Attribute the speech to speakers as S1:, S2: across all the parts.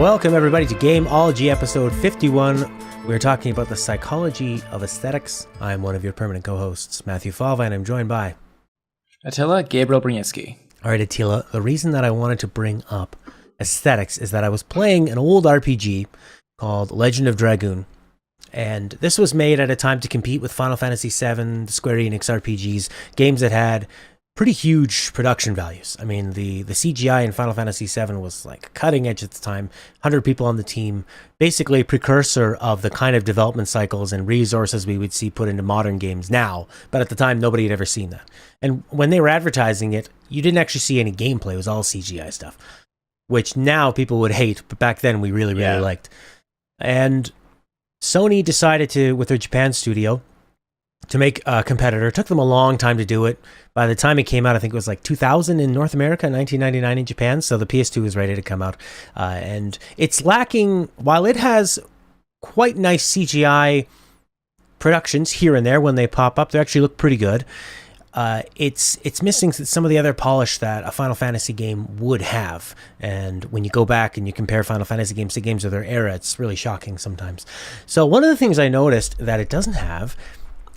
S1: Welcome, everybody, to GAMEOLOGY episode 51. We're talking about the psychology of aesthetics. I'm one of your permanent co-hosts, Matthew Falva, and I'm joined by...
S2: Attila Gabriel Brzezinski.
S1: All right, Attila, the reason that I wanted to bring up aesthetics is that I was playing an old RPG called Legend of Dragoon, and this was made at a time to compete with Final Fantasy VII, the Square Enix RPGs, games that had pretty huge production values. I mean, the CGI in Final Fantasy VII was like cutting edge at the time, 100 people on the team, basically a precursor of the kind of development cycles and resources we would see put into modern games now, but at the time nobody had ever seen that. And when they were advertising it, you didn't actually see any gameplay, it was all CGI stuff, which now people would hate, but back then we really liked. And Sony decided to, with their Japan studio, to make a competitor. It took them a long time to do it. By the time it came out, I think it was like 2000 in North America, 1999 in Japan, so the PS2 was ready to come out. And it's lacking, while it has quite nice CGI productions here and there when they pop up, they actually look pretty good. It's missing some of the other polish that a Final Fantasy game would have. And when you go back and you compare Final Fantasy games to games of their era, it's really shocking sometimes. So one of the things I noticed that it doesn't have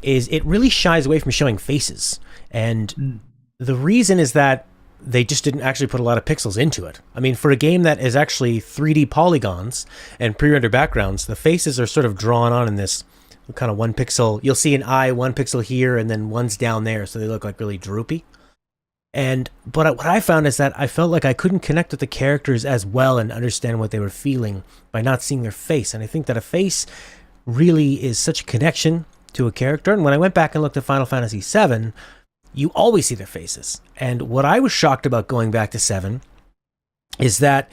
S1: is it really shies away from showing faces. And the reason is that they just didn't actually put a lot of pixels into it. I mean, for a game that is actually 3D polygons and pre-rendered backgrounds, the faces are sort of drawn on in this kind of 1 pixel. You'll see an eye, 1 pixel here, and then one's down there, so they look like really droopy. But what I found is that I felt like I couldn't connect with the characters as well and understand what they were feeling by not seeing their face. And I think that a face really is such a connection to a character. And when I went back and looked at Final Fantasy VII, you always see their faces. And what I was shocked about going back to 7 is that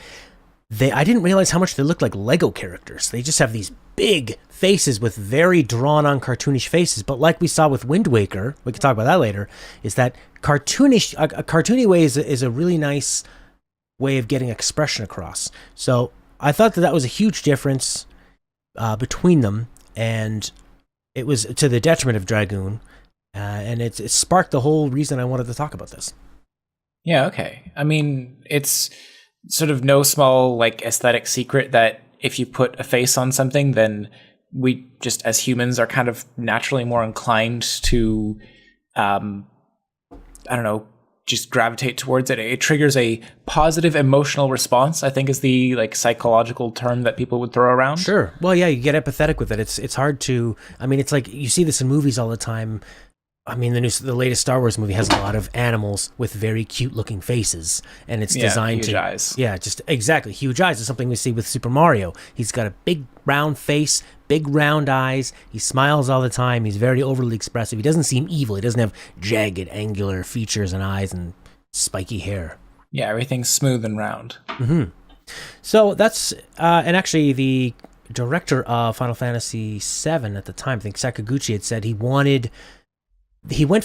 S1: I didn't realize how much they looked like Lego characters. They just have these big faces with very drawn-on cartoonish faces. But like we saw with Wind Waker, we can talk about that later, is that a cartoony way is a really nice way of getting expression across. So I thought that was a huge difference between them, and it was to the detriment of Dragoon, and it sparked the whole reason I wanted to talk about this.
S2: Yeah, okay. I mean, it's sort of no small like aesthetic secret that if you put a face on something, then we just as humans are kind of naturally more inclined to, just gravitate towards it. It triggers a positive emotional response, I think is the like psychological term that people would throw around.
S1: Sure. Well, yeah, you get empathetic with it. It's hard to, I mean, it's like you see this in movies all the time. I mean, the latest Star Wars movie has a lot of animals with very cute looking faces, and it's designed
S2: huge
S1: to
S2: eyes. Yeah,
S1: just exactly huge eyes. It's something we see with Super Mario. He's got a big round face, big round eyes. He smiles all the time. He's very overly expressive. He doesn't seem evil. He doesn't have jagged, angular features and eyes and spiky hair.
S2: Yeah, everything's smooth and round.
S1: Mm-hmm. So that's and actually the director of Final Fantasy VII at the time, I think Sakaguchi, had said he went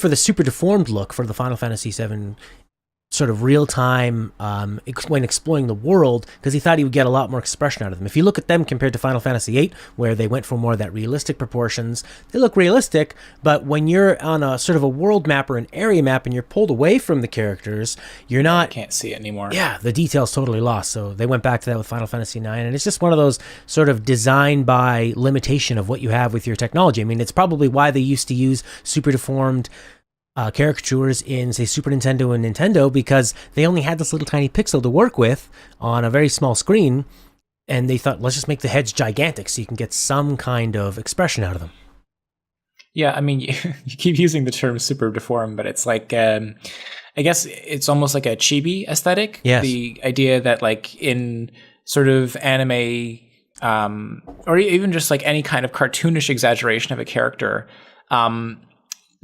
S1: for the super deformed look for the Final Fantasy VII sort of real-time when exploring the world, because he thought he would get a lot more expression out of them. If you look at them compared to Final Fantasy VIII, where they went for more of that realistic proportions, they look realistic, but when you're on a sort of a world map or an area map and you're pulled away from the characters, you're not...
S2: You can't see it anymore.
S1: Yeah, the detail's totally lost. So they went back to that with Final Fantasy IX, and it's just one of those sort of design by limitation of what you have with your technology. I mean, it's probably why they used to use super deformed caricatures in, say, Super Nintendo and Nintendo, because they only had this little tiny pixel to work with on a very small screen, and they thought, let's just make the heads gigantic so you can get some kind of expression out of them.
S2: Yeah, I mean, you keep using the term super deformed, but it's like, I guess it's almost like a chibi aesthetic.
S1: Yes. The
S2: idea that like in sort of anime, or even just like any kind of cartoonish exaggeration of a character,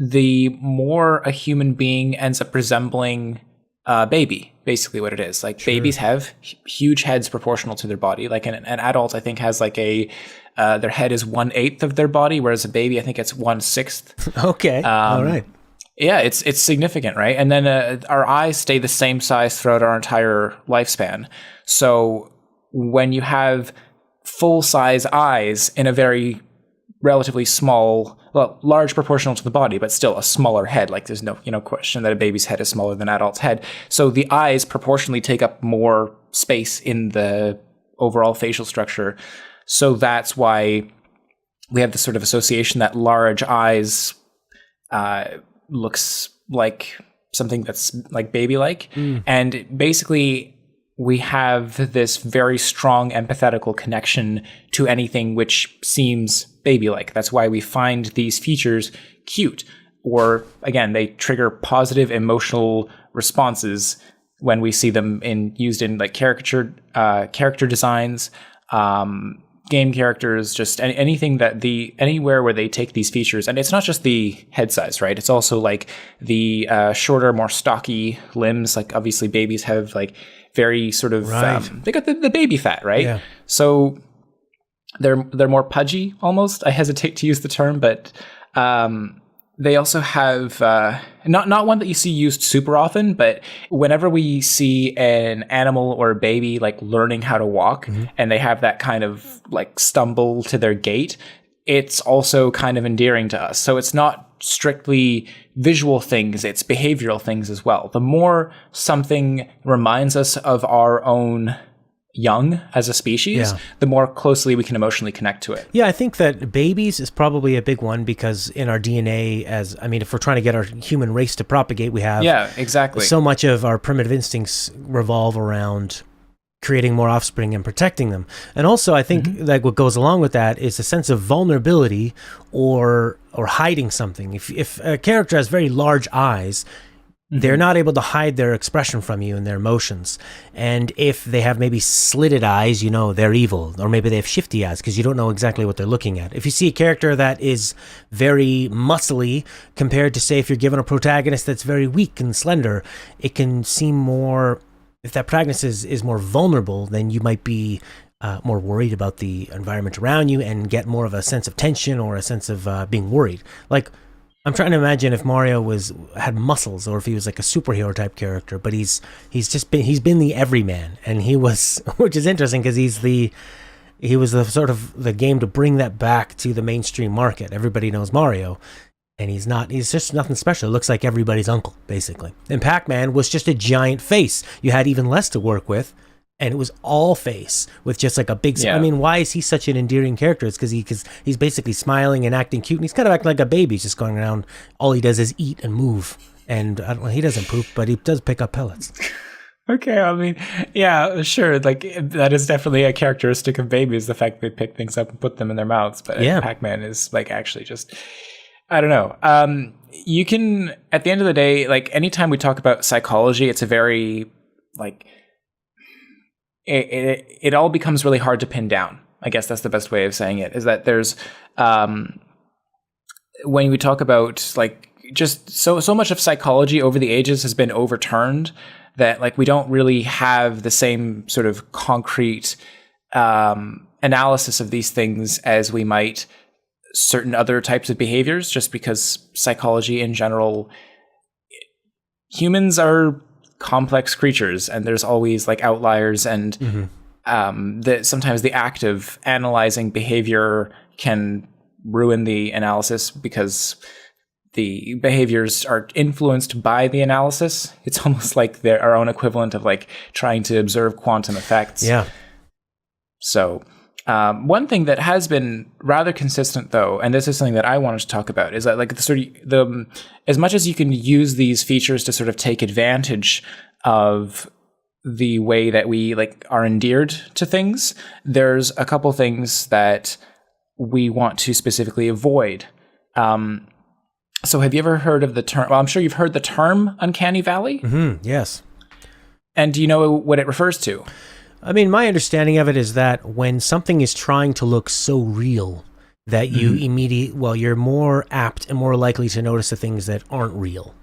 S2: the more a human being ends up resembling a baby, basically what it is. Like, sure. Babies have huge heads proportional to their body. Like an adult, I think, has like their head is 1/8 of their body, whereas a baby, I think it's 1/6.
S1: Okay, all right.
S2: Yeah, it's significant, right? And then our eyes stay the same size throughout our entire lifespan. So when you have full-size eyes in a very relatively small, well, large proportional to the body, but still a smaller head. Like there's no, question that a baby's head is smaller than an adult's head. So the eyes proportionally take up more space in the overall facial structure. So that's why we have this sort of association that large eyes looks like something that's like baby-like. And basically, we have this very strong empathetical connection to anything which seems baby-like. That's why we find these features cute. Or, again, they trigger positive emotional responses when we see them used in like character designs, game characters, just anything that anywhere where they take these features. And it's not just the head size, right? It's also like the shorter, more stocky limbs. Like obviously babies have like very sort of, they got the baby fat, right?
S1: Yeah.
S2: So they're more pudgy almost. I hesitate to use the term, but they also have not one that you see used super often, but whenever we see an animal or a baby like learning how to walk and they have that kind of like stumble to their gait, it's also kind of endearing to us. So it's not strictly visual things, it's behavioral things as well. The more something reminds us of our own young as a species, the more closely we can emotionally connect to it.
S1: Yeah, I think that babies is probably a big one because in our DNA, if we're trying to get our human race to propagate, we have
S2: exactly.
S1: So much of our primitive instincts revolve around creating more offspring and protecting them. And also, I think like what goes along with that is a sense of vulnerability or hiding something. If a character has very large eyes, they're not able to hide their expression from you and their emotions. And if they have maybe slitted eyes, you know they're evil. Or maybe they have shifty eyes because you don't know exactly what they're looking at. If you see a character that is very muscly compared to, say, if you're given a protagonist that's very weak and slender, it can seem more... If that protagonist is more vulnerable, then you might be more worried about the environment around you and get more of a sense of tension or a sense of being worried. Like... I'm trying to imagine if Mario had muscles or if he was like a superhero type character, but he's been the everyman, and he was, which is interesting because he was the sort of the game to bring that back to the mainstream market. Everybody knows Mario, and he's just nothing special. It looks like everybody's uncle, basically. And PacMan was just a giant face. You had even less to work with. And it was all face with just like a big... I mean, why is he such an endearing character? It's because he's basically smiling and acting cute. And he's kind of acting like a baby. He's just going around. All he does is eat and move. And he doesn't poop, but he does pick up pellets.
S2: Okay, I mean, yeah, sure. Like, that is definitely a characteristic of babies, the fact that they pick things up and put them in their mouths. But PacMan is like actually just... I don't know. You can... At the end of the day, like anytime we talk about psychology, it's a very like... It all becomes really hard to pin down. I guess that's the best way of saying it, is that there's when we talk about like just so much of psychology over the ages has been overturned that like we don't really have the same sort of concrete analysis of these things as we might certain other types of behaviors, just because psychology in general, humans are complex creatures, and there's always like outliers, and sometimes the act of analyzing behavior can ruin the analysis because the behaviors are influenced by the analysis. It's almost like they're our own equivalent of like trying to observe quantum effects.
S1: Yeah.
S2: So one thing that has been rather consistent, though, and this is something that I wanted to talk about, is that like as much as you can use these features to sort of take advantage of the way that we like are endeared to things, there's a couple things that we want to specifically avoid. So have you ever heard of the term? Well, I'm sure you've heard the term Uncanny Valley.
S1: Yes.
S2: And do you know what it refers to?
S1: I mean, my understanding of it is that when something is trying to look so real that you you're more apt and more likely to notice the things that aren't real.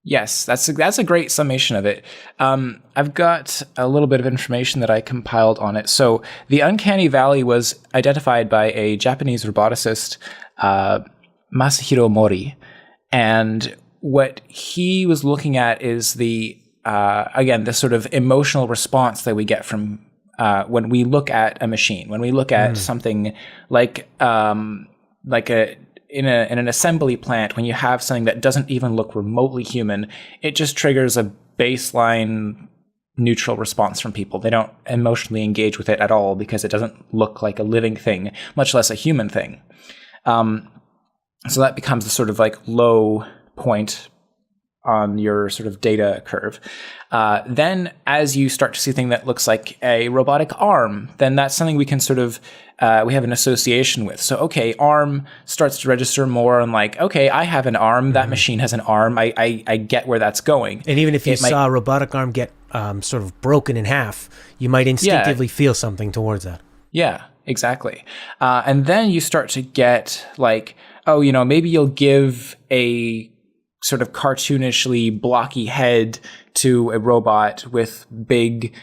S2: Yes, that's a great summation of it. I've got a little bit of information that I compiled on it. So the Uncanny Valley was identified by a Japanese roboticist, Masahiro Mori. And what he was looking at is the sort of emotional response that we get from when we look at a machine, when we look at something like in an assembly plant, when you have something that doesn't even look remotely human, it just triggers a baseline neutral response from people. They don't emotionally engage with it at all because it doesn't look like a living thing, much less a human thing. So that becomes the sort of like low point on your sort of data curve. Then as you start to see something that looks like a robotic arm, then that's something we can sort of, we have an association with. So, okay, arm starts to register more on like, okay, I have an arm, that machine has an arm, I get where that's going.
S1: And even if you saw a robotic arm get sort of broken in half, you might instinctively feel something towards that.
S2: Yeah, exactly. And then you start to get like, oh, you know, maybe you'll give a sort of cartoonishly blocky head to a robot with big,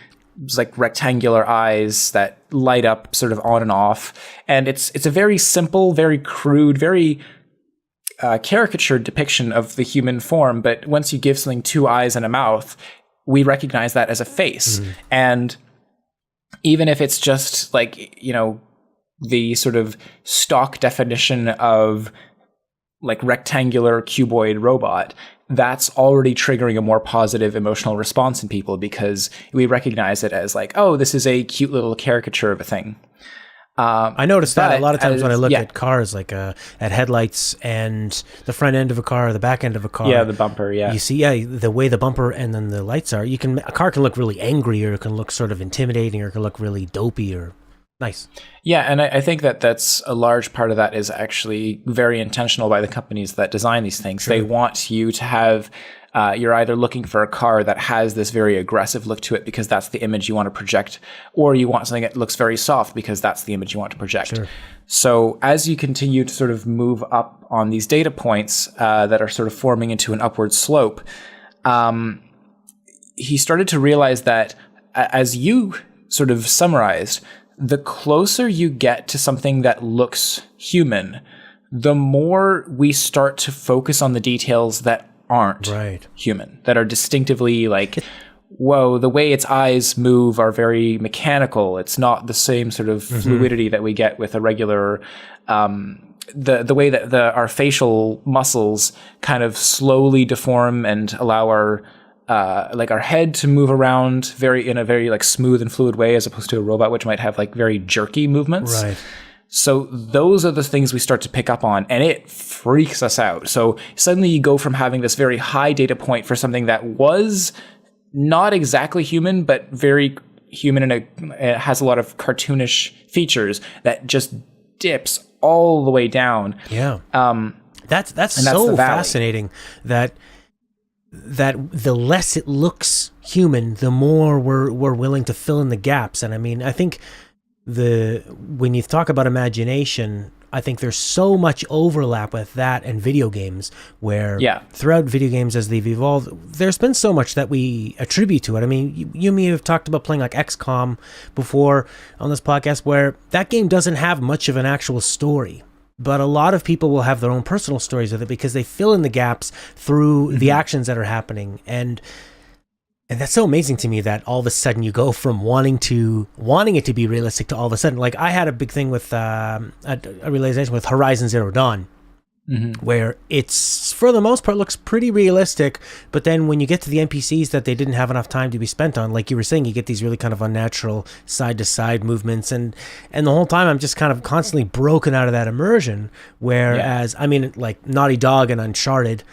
S2: like rectangular eyes that light up sort of on and off. And it's a very simple, very crude, very caricatured depiction of the human form. But once you give something 2 eyes and a mouth, we recognize that as a face. And even if it's just like, you know, the sort of stock definition of like rectangular cuboid robot, that's already triggering a more positive emotional response in people because we recognize it as like, oh, this is a cute little caricature of a thing.
S1: I noticed that a lot of times when I look at cars, like at headlights and the front end of a car, or the back end of a car.
S2: Yeah, the bumper, yeah.
S1: You see, the way the bumper and then the lights are, a car can look really angry, or it can look sort of intimidating, or it can look really dopey or nice.
S2: Yeah, and I think that's a large part of that is actually very intentional by the companies that design these things. Sure. They want you to have, you're either looking for a car that has this very aggressive look to it because that's the image you want to project, or you want something that looks very soft because that's the image you want to project.
S1: Sure.
S2: So as you continue to sort of move up on these data points that are sort of forming into an upward slope, he started to realize that, as you sort of summarized, the closer you get to something that looks human, the more we start to focus on the details that aren't human, that are distinctively like, whoa, the way its eyes move are very mechanical. It's not the same sort of fluidity that we get with a regular, the way that our facial muscles kind of slowly deform and allow our head to move around in a very like smooth and fluid way, as opposed to a robot, which might have like very jerky movements.
S1: Right.
S2: So those are the things we start to pick up on, and it freaks us out. So suddenly you go from having this very high data point for something that was not exactly human, but very human, and it has a lot of cartoonish features, that just dips all the way down.
S1: Yeah. That's so fascinating that the less it looks human, the more we're willing to fill in the gaps. And I mean, I think when you talk about imagination, I think there's so much overlap with that and video games, where throughout video games as they've evolved, there's been so much that we attribute to it. I mean, you and me have talked about playing like XCOM before on this podcast, where that game doesn't have much of an actual story. But a lot of people will have their own personal stories with it because they fill in the gaps through the actions that are happening. And that's so amazing to me that all of a sudden you go from wanting it to be realistic to all of a sudden, like I had a big thing with a realization with Horizon Zero Dawn, where it's for the most part looks pretty realistic, but then when you get to the NPCs that they didn't have enough time to be spent on, like you were saying, you get these really kind of unnatural side to side movements, and the whole time I'm just kind of constantly broken out of that immersion. Whereas I mean, like Naughty Dog and Uncharted,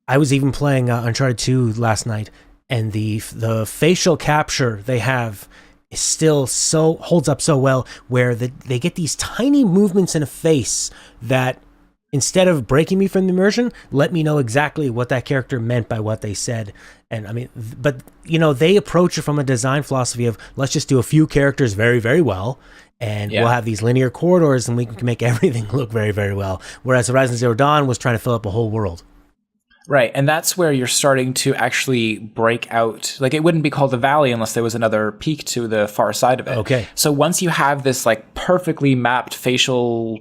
S1: I was even playing Uncharted 2 last night, and the facial capture they have is still holds up so well, where they get these tiny movements in a face that, instead of breaking me from the immersion, let me know exactly what that character meant by what they said. And I mean, but you know, they approach it from a design philosophy of, let's just do a few characters very, very well, and we'll have these linear corridors and we can make everything look very, very well. Whereas Horizon Zero Dawn was trying to fill up a whole world.
S2: Right, and that's where you're starting to actually break out. Like, it wouldn't be called the valley unless there was another peak to the far side of it.
S1: Okay.
S2: So once you have this like perfectly mapped facial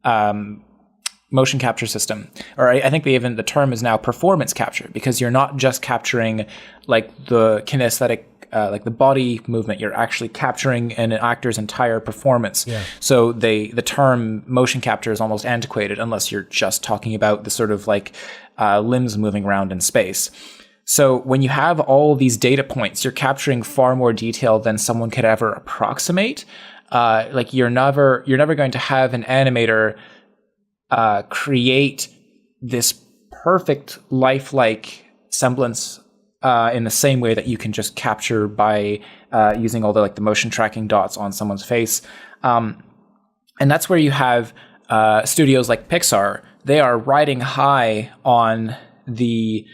S2: motion capture system, or I think the term is now performance capture, because you're not just capturing like the kinesthetic, like the body movement, you're actually capturing an actor's entire performance. Yeah. So the term motion capture is almost antiquated unless you're just talking about the sort of like limbs moving around in space. So when you have all these data points, you're capturing far more detail than someone could ever approximate. Like you're never going to have an animator create this perfect lifelike semblance in the same way that you can just capture by using all the motion tracking dots on someone's face. And that's where you have studios like Pixar. They are riding high on the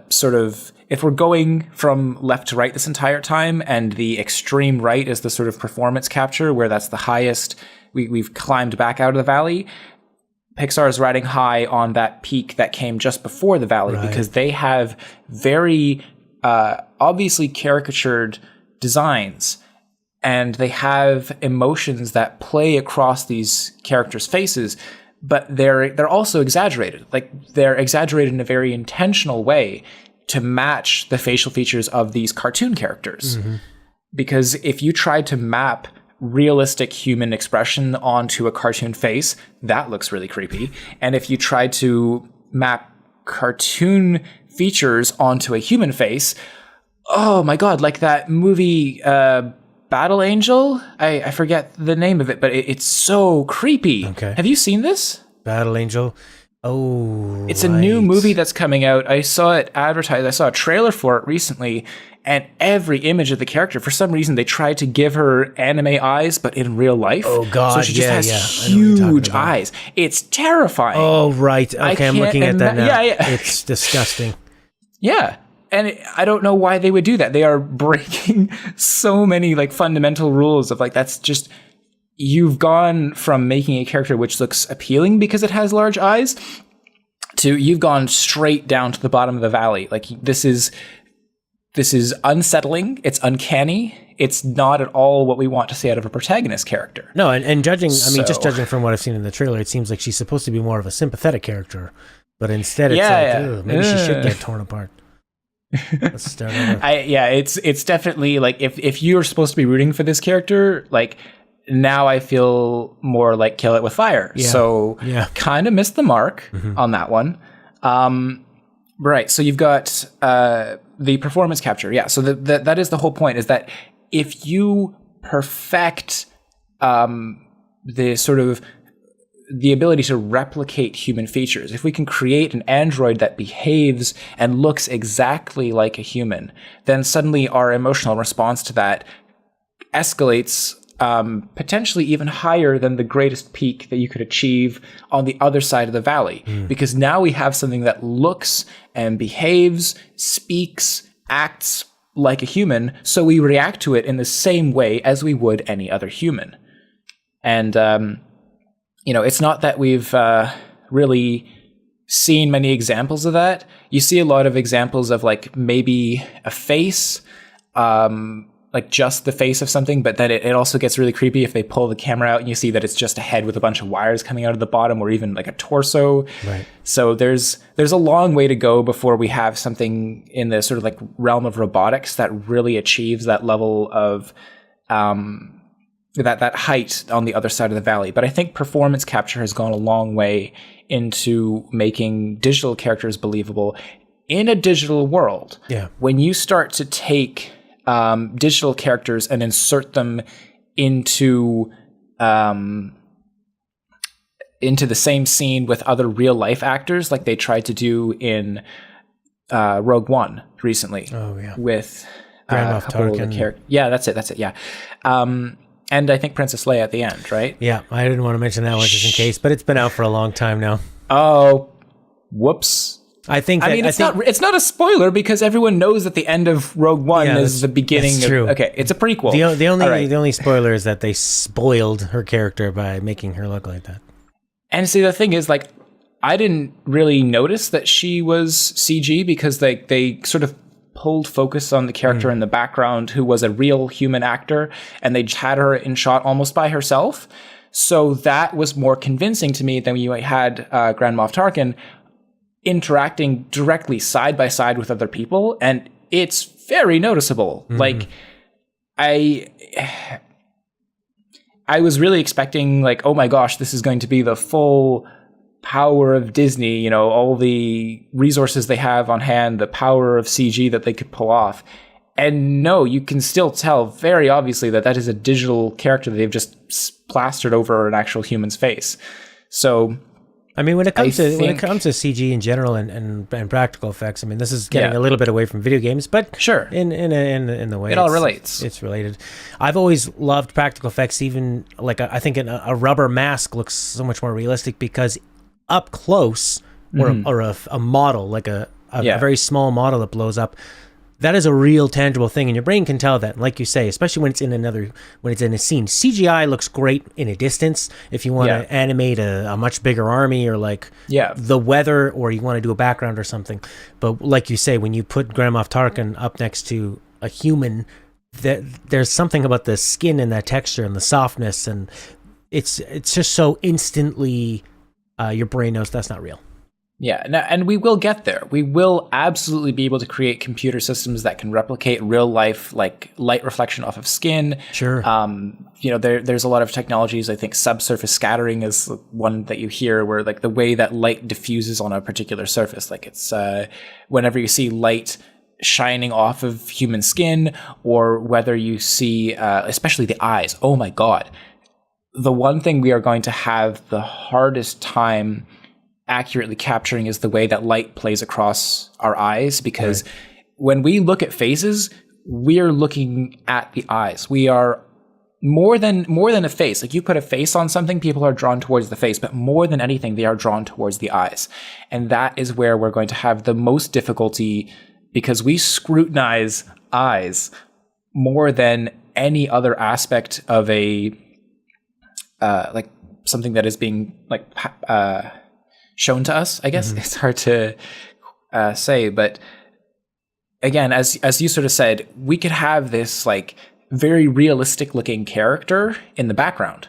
S2: sort of, if we're going from left to right this entire time, and the extreme right is the sort of performance capture where that's the highest, we've climbed back out of the valley. Pixar is riding high on that peak that came just before the valley, because they have very obviously caricatured designs, and they have emotions that play across these characters' faces, but they're also exaggerated. Like they're exaggerated in a very intentional way to match the facial features of these cartoon characters. Mm-hmm. Because if you tried to map realistic human expression onto a cartoon face, that looks really creepy. And if you tried to map cartoon features onto a human face, oh my god, like that movie Battle Angel? I forget the name of it, but it's so creepy.
S1: Okay.
S2: Have you seen this?
S1: Battle Angel? Oh,
S2: it's a new movie that's coming out. I saw it advertised. I saw a trailer for it recently, and every image of the character, for some reason, they tried to give her anime eyes, but in real life.
S1: Oh god,
S2: so she just has huge eyes. It's terrifying.
S1: Oh right, okay, I'm looking at that now.
S2: Yeah.
S1: It's disgusting.
S2: Yeah. And I don't know why they would do that. They are breaking so many fundamental rules of that's just, you've gone from making a character which looks appealing because it has large eyes to you've gone straight down to the bottom of the valley. This is unsettling. It's uncanny. It's not at all what we want to see out of a protagonist character.
S1: No, and judging, just judging from what I've seen in the trailer, it seems like she's supposed to be more of a sympathetic character, but instead it's maybe she should get torn apart. Let's start over.
S2: It's definitely if you're supposed to be rooting for this character, now I feel more like Kill It With Fire.
S1: Yeah.
S2: So kind of missed the mark on that one. Right. So you've got the performance capture. Yeah. So that is the whole point, is that if you perfect the sort of the ability to replicate human features, if we can create an android that behaves and looks exactly like a human, then suddenly our emotional response to that escalates potentially even higher than the greatest peak that you could achieve on the other side of the valley. Because now we have something that looks and behaves, speaks, acts like a human, so we react to it in the same way as we would any other human. And it's not that we've really seen many examples of that. You see a lot of examples of maybe a face, just the face of something, but then it also gets really creepy if they pull the camera out and you see that it's just a head with a bunch of wires coming out of the bottom, or even a torso. Right. So there's a long way to go before we have something in the sort of realm of robotics that really achieves that level of that height on the other side of the valley. But I think performance capture has gone a long way into making digital characters believable in a digital world. Yeah. When you start to take digital characters and insert them into the same scene with other real life actors, like they tried to do in Rogue One recently. Oh yeah. With a couple of the characters. Yeah, that's it. Yeah. And I think Princess Leia at the end, right?
S1: Yeah, I didn't want to mention that one just in case, but it's been out for a long time now.
S2: Oh, whoops.
S1: It's
S2: not a spoiler because everyone knows that the end of Rogue One is the beginning. That's true. Okay, it's a prequel.
S1: The only spoiler is that they spoiled her character by making her look like that.
S2: And see, the thing is, I didn't really notice that she was CG because they sort of pulled focus on the character in the background who was a real human actor, and they had her in shot almost by herself. So that was more convincing to me than when you had Grand Moff Tarkin interacting directly side by side with other people, and it's very noticeable. I was really expecting oh my gosh, this is going to be the full power of Disney, you know, all the resources they have on hand, the power of CG that they could pull off. And no, you can still tell very obviously that that is a digital character that they've just plastered over an actual human's face. So,
S1: I mean, when it comes to CG in general and practical effects, I mean, this is getting a little bit away from video games, but
S2: sure,
S1: in the way
S2: it all relates.
S1: It's related. I've always loved practical effects. Even like I think a rubber mask looks so much more realistic because up close, or a model like a very small model that blows up. That is a real tangible thing, and your brain can tell that. Like you say, especially when it's in a scene. CGI looks great in a distance. If you want to animate a much bigger army, or like the weather, or you want to do a background or something. But like you say, when you put Grand Moff Tarkin up next to a human, there's something about the skin and that texture and the softness, and it's just so instantly your brain knows that's not real.
S2: Yeah, and we will get there. We will absolutely be able to create computer systems that can replicate real life, like light reflection off of skin.
S1: Sure.
S2: You know, there's a lot of technologies. I think subsurface scattering is one that you hear, where like the way that light diffuses on a particular surface, like it's whenever you see light shining off of human skin, or whether you see, especially the eyes. Oh my God, the one thing we are going to have the hardest time accurately capturing is the way that light plays across our eyes, because when we look at faces, we're looking at the eyes. We are more than a face. Like, you put a face on something, people are drawn towards the face, but more than anything, they are drawn towards the eyes. And that is where we're going to have the most difficulty, because we scrutinize eyes more than any other aspect of a like something that is being like shown to us, I guess. It's hard to say, but again, as you sort of said, we could have this like very realistic looking character in the background,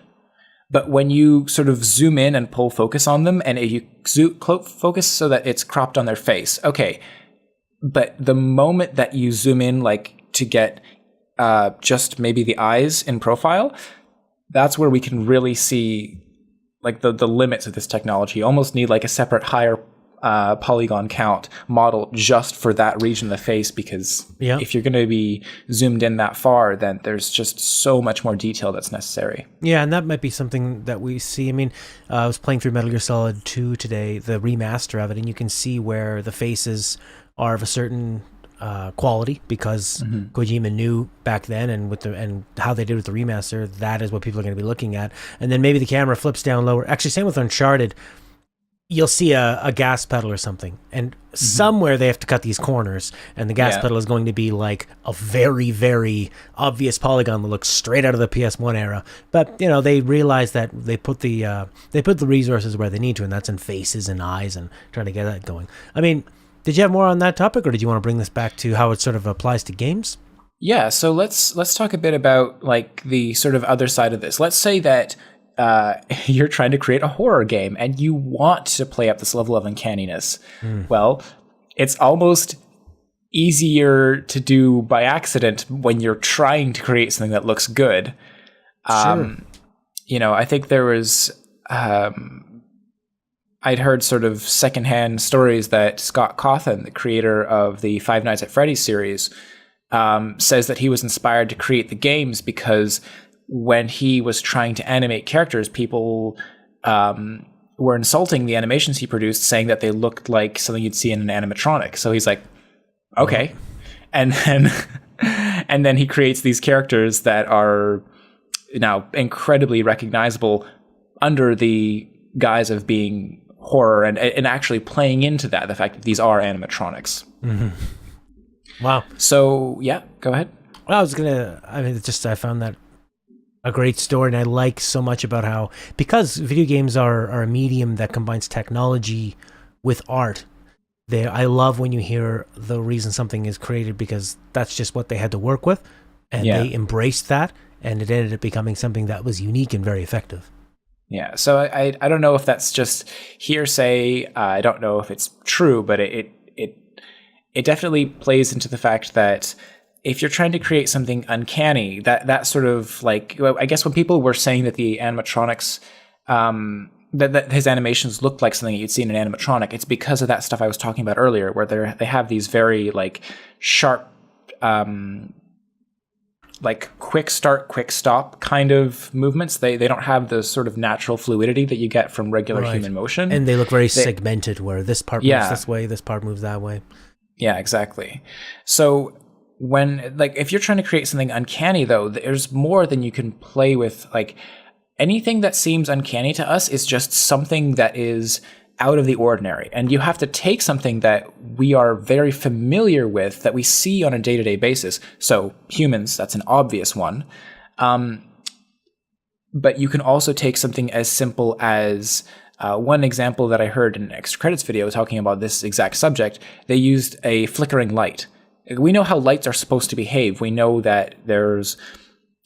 S2: but when you sort of zoom in and pull focus on them, and you focus so that it's cropped on their face, okay, but the moment that you zoom in, like to get just maybe the eyes in profile, that's where we can really see like the limits of this technology. You almost need like a separate higher polygon count model just for that region of the face, because if you're going to be zoomed in that far, then there's just so much more detail that's necessary. Yeah,
S1: and that might be something that we see. I mean, I was playing through Metal Gear Solid 2 today, the remaster of it, and you can see where the faces are of a certain quality, because Kojima knew back then, and how they did with the remaster, that is what people are going to be looking at. And then maybe the camera flips down lower. Actually, same with Uncharted. You'll see a gas pedal or something, and somewhere they have to cut these corners, and the gas pedal is going to be like a very, very obvious polygon that looks straight out of the PS1 era. But you know, they realize that they put the resources where they need to, and that's in faces and eyes, and trying to get that going. I mean, did you have more on that topic, or did you want to bring this back to how it sort of applies to games?
S2: Yeah, so let's talk a bit about like the sort of other side of this. Let's say that you're trying to create a horror game and you want to play up this level of uncanniness. Well, it's almost easier to do by accident when you're trying to create something that looks good.
S1: Sure.
S2: You know, I think there was I'd heard sort of secondhand stories that Scott Cawthon, the creator of the Five Nights at Freddy's series, says that he was inspired to create the games because when he was trying to animate characters, people were insulting the animations he produced, saying that they looked like something you'd see in an animatronic. So he's like, okay. And then he creates these characters that are now incredibly recognizable under the guise of being horror, and actually playing into that, the fact that these are animatronics.
S1: Wow.
S2: So yeah, go ahead.
S1: Well, I found that a great story, and I like so much about how, because video games are a medium that combines technology with art, I love when you hear the reason something is created, because that's just what they had to work with, and they embraced that, and it ended up becoming something that was unique and very effective.
S2: Yeah, so I don't know if that's just hearsay. I don't know if it's true, but it definitely plays into the fact that if you're trying to create something uncanny, that sort of like, I guess when people were saying that the animatronics that his animations looked like something you'd see in an animatronic. It's because of that stuff I was talking about earlier, where they have these very like sharp, like quick start, quick stop kind of movements. They don't have the sort of natural fluidity that you get from regular human motion,
S1: and they look very segmented, where this part moves this way, this part moves that way.
S2: Yeah, exactly. So when, like, if you're trying to create something uncanny, though, there's more than you can play with. Like, anything that seems uncanny to us is just something that is out of the ordinary. And you have to take something that we are very familiar with, that we see on a day-to-day basis. So humans, that's an obvious one. But you can also take something as simple as one example that I heard in an extra credits video talking about this exact subject. They used a flickering light. We know how lights are supposed to behave. We know that there's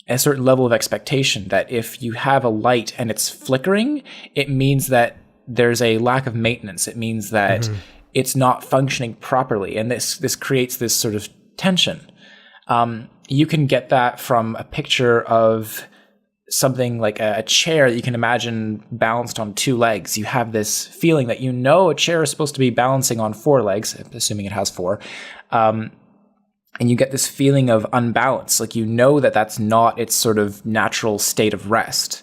S2: a certain level of expectation that if you have a light and it's flickering, it means that there's a lack of maintenance. It means that it's not functioning properly. And this creates this sort of tension. You can get that from a picture of something like a chair that you can imagine balanced on 2 legs. You have this feeling that a chair is supposed to be balancing on 4 legs, assuming it has 4. And you get this feeling of unbalance. Like, that that's not its sort of natural state of rest.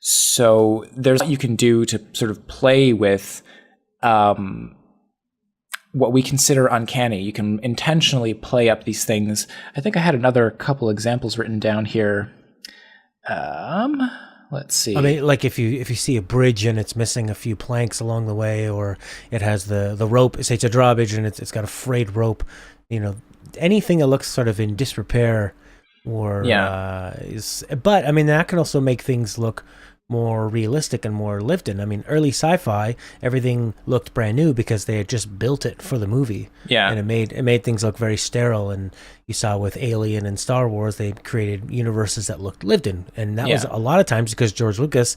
S2: So there's what you can do to sort of play with what we consider uncanny. You can intentionally play up these things. I think I had another couple examples written down here. Let's see.
S1: I mean, like if you see a bridge and it's missing a few planks along the way, or it has the rope, say it's a drawbridge and it's got a frayed rope, anything that looks sort of in disrepair or but I mean, that can also make things look more realistic and more lived in. I mean, early sci-fi, everything looked brand new because they had just built it for the movie. Yeah. And it made things look very sterile. And you saw with Alien and Star Wars, they created universes that looked lived in. And that was a lot of times because George Lucas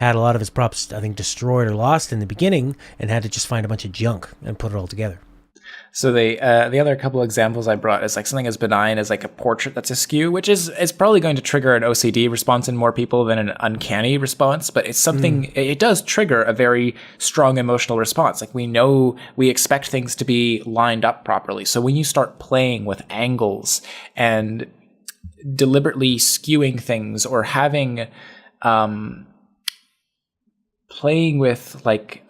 S1: had a lot of his props, I think, destroyed or lost in the beginning and had to just find a bunch of junk and put it all together.
S2: So the other couple examples I brought is like something as benign as like a portrait that's askew, which is probably going to trigger an OCD response in more people than an uncanny response, but it's something, it does trigger a very strong emotional response. Like, we expect things to be lined up properly. So when you start playing with angles and deliberately skewing things, or having playing with like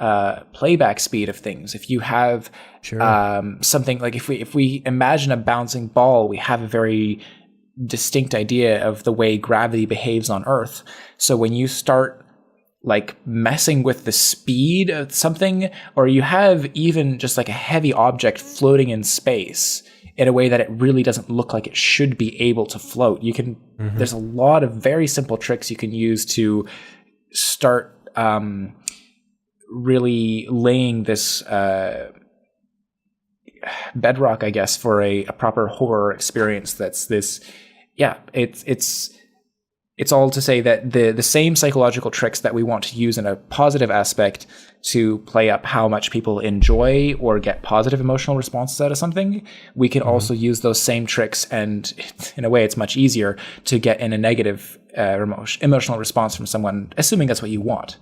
S2: playback speed of things. If you have something like, if we imagine a bouncing ball, we have a very distinct idea of the way gravity behaves on Earth. So when you start like messing with the speed of something, or you have even just like a heavy object floating in space in a way that it really doesn't look like it should be able to float, you can there's a lot of very simple tricks you can use to start really laying this bedrock, I guess, for a proper horror experience. That's this, it's all to say that the same psychological tricks that we want to use in a positive aspect to play up how much people enjoy or get positive emotional responses out of something, we can also use those same tricks, and in a way it's much easier to get in a negative emotional response from someone, assuming that's what you want.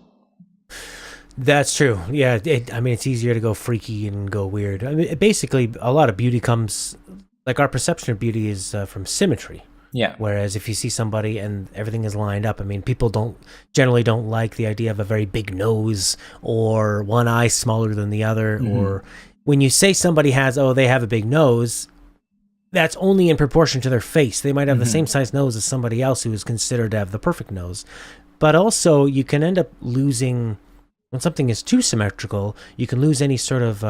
S1: That's true. Yeah, I mean, it's easier to go freaky and go weird. I mean, basically, a lot of beauty comes, like our perception of beauty is from symmetry.
S2: Yeah.
S1: Whereas if you see somebody and everything is lined up, I mean, people generally don't like the idea of a very big nose or one eye smaller than the other. Or when you say somebody they have a big nose, that's only in proportion to their face. They might have the same size nose as somebody else who is considered to have the perfect nose. But also, you can end up losing, when something is too symmetrical, you can lose any sort of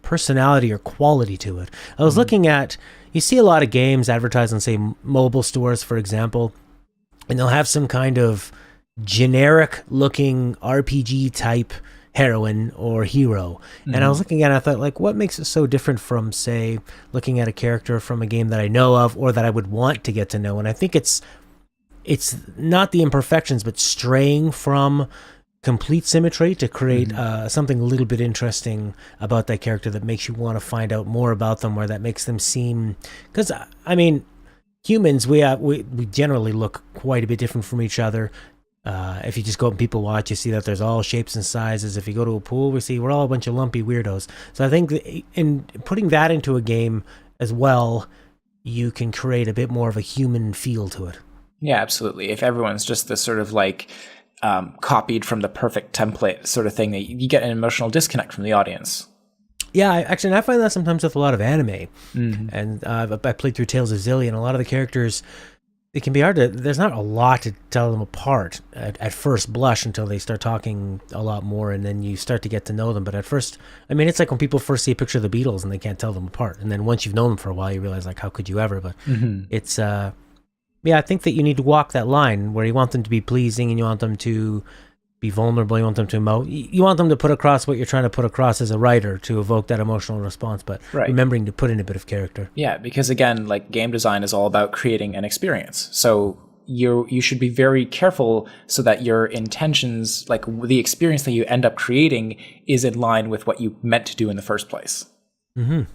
S1: personality or quality to it. I was looking at, you see a lot of games advertised on, say, mobile stores, for example, and they'll have some kind of generic-looking RPG-type heroine or hero. And I was looking at it, I thought, like, what makes it so different from, say, looking at a character from a game that I know of or that I would want to get to know? And I think it's not the imperfections, but straying from complete symmetry to create something a little bit interesting about that character that makes you want to find out more about them, or that makes them seem, because I mean, humans, we generally look quite a bit different from each other. If you just go up and people watch, you see that there's all shapes and sizes. If you go to a pool, we see we're all a bunch of lumpy weirdos. So I think in putting that into a game as well, you can create a bit more of a human feel to it.
S2: Yeah, absolutely. If everyone's just this sort of like copied from the perfect template sort of thing, that you get an emotional disconnect from the audience.
S1: Yeah, I find that sometimes with a lot of anime. And I played through Tales of Xillia, and a lot of the characters, it can be hard to, there's not a lot to tell them apart at first blush until they start talking a lot more, and then you start to get to know them. But at first, I mean, it's like when people first see a picture of the Beatles and they can't tell them apart. And then once you've known them for a while, you realize, like, how could you ever? But it's, yeah, I think that you need to walk that line where you want them to be pleasing and you want them to be vulnerable, you want them to emote. You want them to put across what you're trying to put across as a writer to evoke that emotional response, but remembering to put in a bit of character.
S2: Yeah, because again, like game design is all about creating an experience. So you should be very careful so that your intentions, like the experience that you end up creating, is in line with what you meant to do in the first place.
S1: You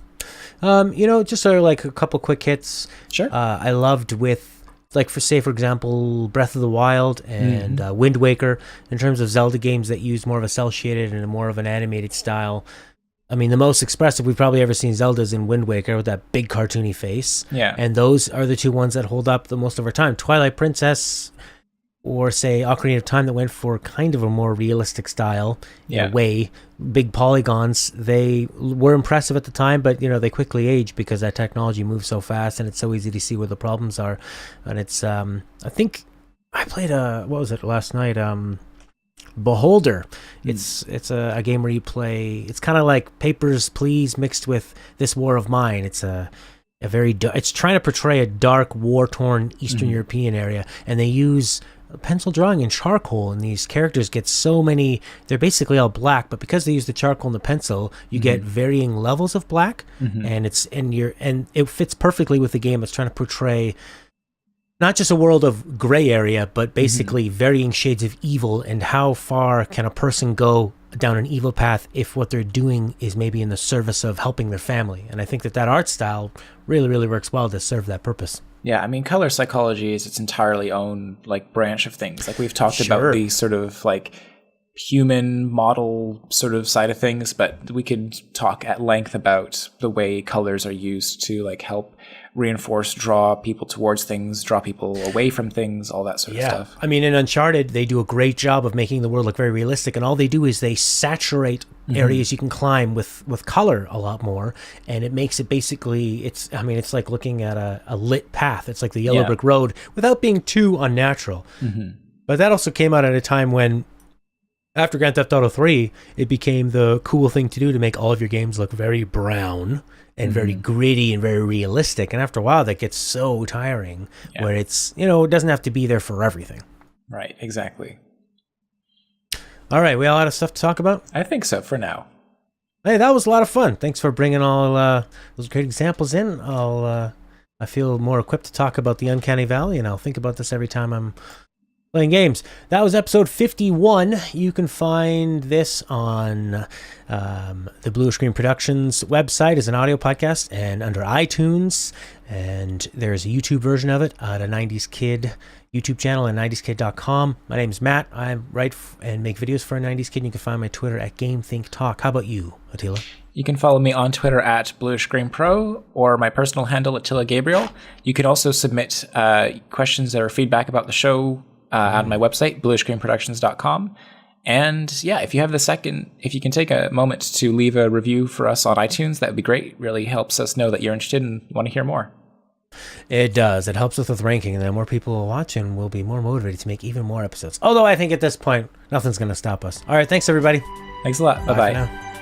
S1: know, just sort of like a couple quick hits.
S2: Sure.
S1: I loved with, like, for example, Breath of the Wild and Wind Waker, in terms of Zelda games that use more of a cel-shaded and more of an animated style. I mean, the most expressive we've probably ever seen Zelda's in Wind Waker with that big cartoony face.
S2: Yeah.
S1: And those are the two ones that hold up the most over time. Twilight Princess or, say, Ocarina of Time, that went for kind of a more realistic style in a way. Big polygons. They were impressive at the time, but, you know, they quickly age because that technology moves so fast and it's so easy to see where the problems are. And it's, I think I played what was it last night? Beholder. It's a game where you play, it's kind of like Papers, Please mixed with This War of Mine. It's it's trying to portray a dark, war-torn Eastern European area, and they use pencil drawing and charcoal, and these characters get so many, they're basically all black, but because they use the charcoal and the pencil, you get varying levels of black, and it fits perfectly with the game. It's trying to portray not just a world of gray area, but basically varying shades of evil, and how far can a person go down an evil path if what they're doing is maybe in the service of helping their family. And I think that art style really, really works well to serve that purpose.
S2: Yeah, I mean, color psychology is its entirely own like branch of things. Like we've talked about the sort of like human model sort of side of things, but we could talk at length about the way colors are used to like help reinforce, draw people towards things, draw people away from things, all that sort of stuff.
S1: I mean, in Uncharted, they do a great job of making the world look very realistic, and all they do is they saturate areas you can climb with color a lot more, and it makes it basically, it's like looking at a lit path. It's like the yellow brick road without being too unnatural. But that also came out at a time when, after Grand Theft Auto 3, it became the cool thing to do to make all of your games look very brown and very gritty and very realistic. And after a while, that gets so tiring where it's, you know, it doesn't have to be there for everything.
S2: Right, exactly.
S1: All right, we all out of stuff to talk about?
S2: I think so for now.
S1: Hey, that was a lot of fun. Thanks for bringing all those great examples in. I feel more equipped to talk about the Uncanny Valley, and I'll think about this every time I'm playing games. That was episode 51. You can find this on the Blue Screen Productions website as an audio podcast and under iTunes. And there's a YouTube version of it at a 90s Kid YouTube channel at 90skid.com. My name's Matt. I write and make videos for a 90s Kid. You can find my Twitter at GameThinkTalk. How about you, Attila?
S2: You can follow me on Twitter at BluishGreenPro or my personal handle, Attila Gabriel. You can also submit questions or feedback about the show on my website, bluishgreenproductions.com. And yeah, if you can take a moment to leave a review for us on iTunes, that would be great. It really helps us know that you're interested and want to hear more.
S1: It does. It helps us with ranking, and then more people will watch and we'll be more motivated to make even more episodes. Although I think at this point, nothing's going to stop us. All right, thanks everybody.
S2: Thanks a lot. Bye-bye.
S1: Bye for now.